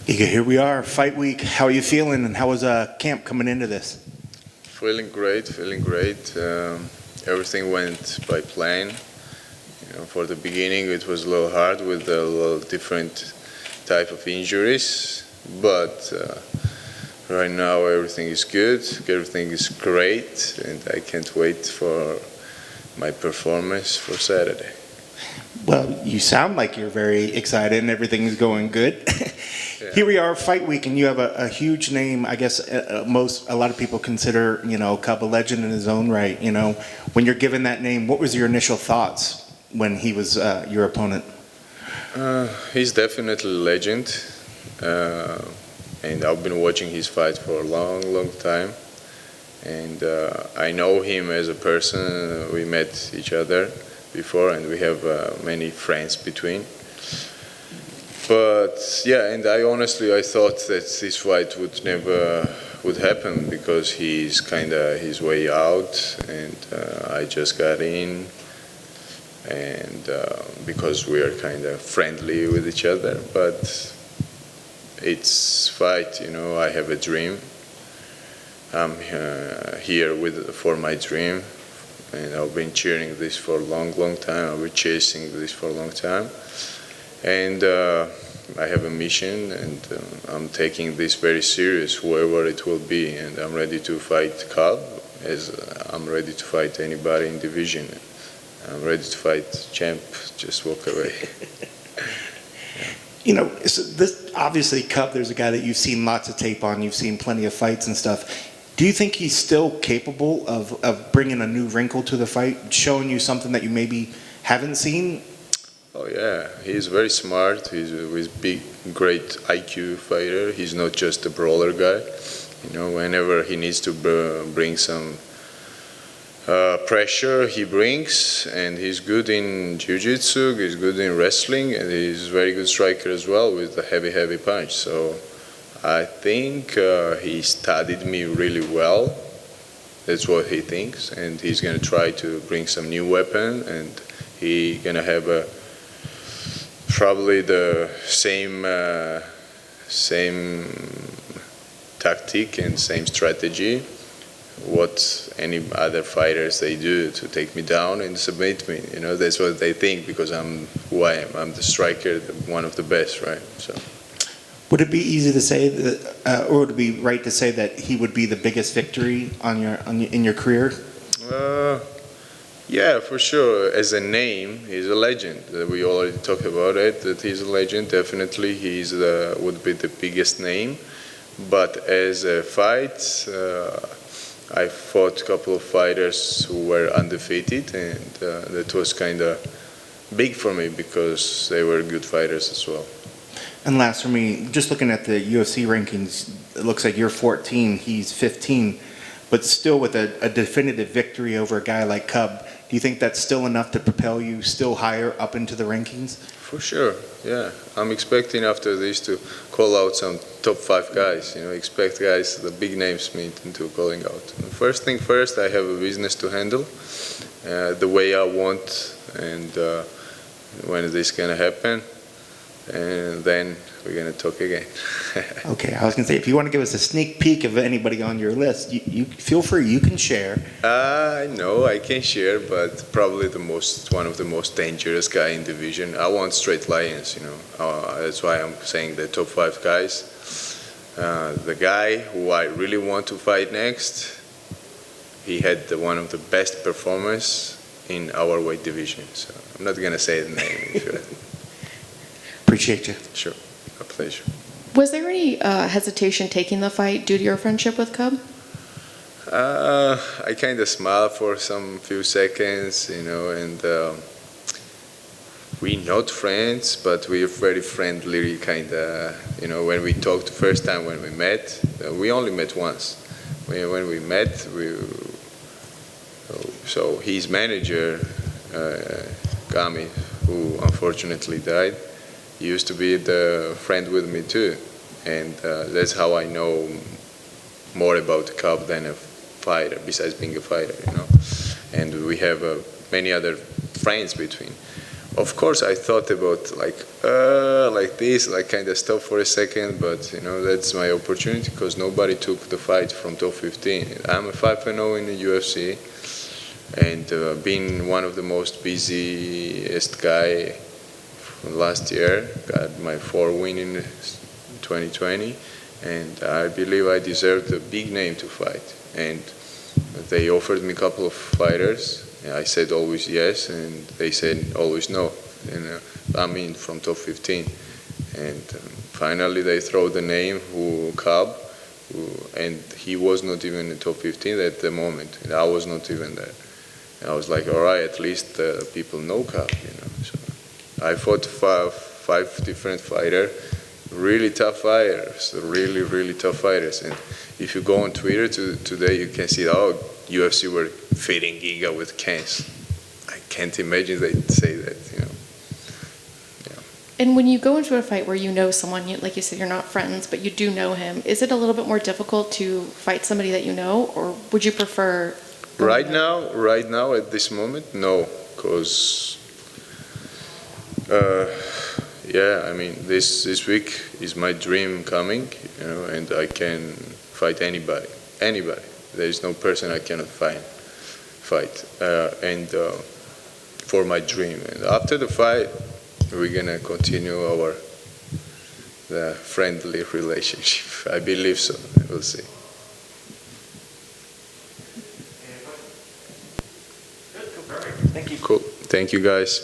Giga, here we are, fight week. How are you feeling, and how was camp coming into this? Feeling great, feeling great. Everything went by plan. For the beginning, it was a little hard with a little different type of injuries, but right now everything is good, everything is great, and I can't wait for my performance for Saturday. Well, you sound like you're very excited and everything's going good. Yeah. Here we are, fight week, and you have a huge name. I guess a lot of people consider, Cub a legend in his own right. When you're given that name, what was your initial thoughts when he was your opponent? He's definitely a legend, and I've been watching his fight for a long, long time. And I know him as a person. We met each other before, and we have many friends between. But yeah, and I thought that this fight would never would happen because he's kind of his way out, and I just got in, and because we are kind of friendly with each other. But it's fight, I have a dream. I'm here for my dream, and I've been cheering this for a long, long time. I've been chasing this for a long time. And I have a mission, and I'm taking this very serious, whoever it will be. And I'm ready to fight Cub, as I'm ready to fight anybody in division. I'm ready to fight champ. Just walk away. This obviously Cub. There's a guy that you've seen lots of tape on. You've seen plenty of fights and stuff. Do you think he's still capable of bringing a new wrinkle to the fight, showing you something that you maybe haven't seen? Oh yeah, he's very smart. He's a big, great IQ fighter. He's not just a brawler guy. Whenever he needs to bring some pressure, he brings, and he's good in jiu-jitsu, he's good in wrestling, and he's a very good striker as well with a heavy, heavy punch. So I think he studied me really well. That's what he thinks, and he's going to try to bring some new weapon, and he's going to have probably the same tactic and same strategy what any other fighters they do to take me down and submit me. That's what they think because I'm who I am. I'm the striker, one of the best, right? So. Would it be easy to say that, or would it be right to say that he would be the biggest victory in your career? Yeah, for sure. As a name, he's a legend. We already talked about it. That he's a legend. Definitely, would be the biggest name. But as a fight, I fought a couple of fighters who were undefeated, and that was kind of big for me because they were good fighters as well. And last for me, just looking at the UFC rankings, it looks like you're 14, he's 15, but still with a definitive victory over a guy like Cub. Do you think that's still enough to propel you still higher up into the rankings? For sure, yeah. I'm expecting after this to call out some top 5 guys. Expect guys, the big names, me into calling out. First thing first, I have a business to handle the way I want, and when is this gonna happen? And then we're going to talk again. Okay, I was going to say, if you want to give us a sneak peek of anybody on your list, you feel free, you can share. No, I can share, but probably one of the most dangerous guy in division. I want straight lions, that's why I'm saying the top 5 guys. The guy who I really want to fight next, he had one of the best performances in our weight division. So I'm not going to say the name. Appreciate you. Sure, a pleasure. Was there any hesitation taking the fight due to your friendship with Cub? I kind of smiled for some few seconds, and we're not friends, but we're very friendly, kind of, when we talked the first time when we met, we only met once. When we met, so his manager, Gami, who unfortunately died, used to be the friend with me too, and that's how I know more about Cub than a fighter, besides being a fighter, And we have a many other friends between. Of course, I thought about like this, like kind of stop for a second, but that's my opportunity because nobody took the fight from top 15. I'm a 5-0 in the UFC, and being one of the most busiest guy from last year, got my 4 win in 2020, and I believe I deserved a big name to fight. And they offered me a couple of fighters. I said always yes, and they said always no. And I'm in from top 15. And finally they throw the name Cub, and he was not even in top 15 at the moment. And I was not even there. And I was like, all right, at least people know Cub, So I fought five different fighters, really tough fighters, really, really tough fighters. And if you go on Twitter today, you can see how UFC were fitting Giga with cans. I can't imagine they'd say that, Yeah. And when you go into a fight where you know someone, like you said, you're not friends, but you do know him, is it a little bit more difficult to fight somebody that you know, or would you prefer? Right now, at this moment, no, because I mean, this week is my dream coming, and I can fight anybody. There is no person I cannot fight, and for my dream. And after the fight, we're gonna continue the friendly relationship. I believe so. We'll see. Thank you. Cool. Thank you, guys.